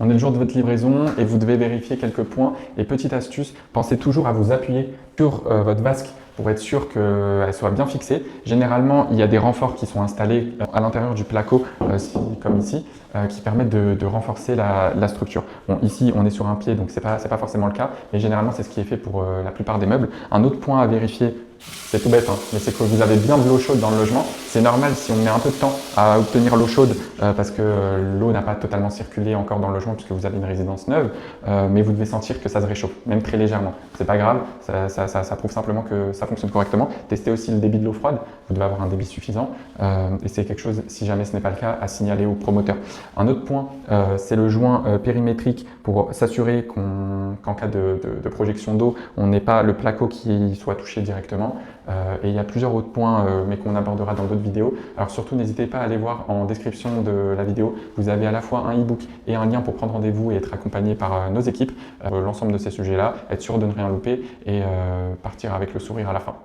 On est le jour de votre livraison et vous devez vérifier quelques points. Et petite astuce, pensez toujours à vous appuyer sur votre vasque pour être sûr qu'elle soit bien fixée. Généralement, il y a des renforts qui sont installés à l'intérieur du placo, comme ici, qui permettent de renforcer la structure. Bon, ici, on est sur un pied, donc c'est pas forcément le cas, mais généralement, c'est ce qui est fait pour la plupart des meubles. Un autre point à vérifier, c'est tout bête, hein, mais c'est que vous avez bien de l'eau chaude dans le logement. C'est normal si on met un peu de temps à obtenir l'eau chaude parce que l'eau n'a pas totalement circulé encore dans le logement puisque vous avez une résidence neuve, mais vous devez sentir que ça se réchauffe, même très légèrement. C'est pas grave, ça prouve simplement que ça fonctionne correctement. Testez aussi le débit de l'eau froide, vous devez avoir un débit suffisant et c'est quelque chose, si jamais ce n'est pas le cas, à signaler au promoteur. Un autre point, c'est le joint périmétrique pour s'assurer qu'en cas de projection d'eau, on n'ait pas le placo qui soit touché directement. Et il y a plusieurs autres points, mais qu'on abordera dans d'autres vidéos. Alors surtout, n'hésitez pas à aller voir en description de la vidéo. Vous avez à la fois un e-book et un lien pour prendre rendez-vous et être accompagné par nos équipes. L'ensemble de ces sujets-là, être sûr de ne rien louper et partir avec le sourire à la fin.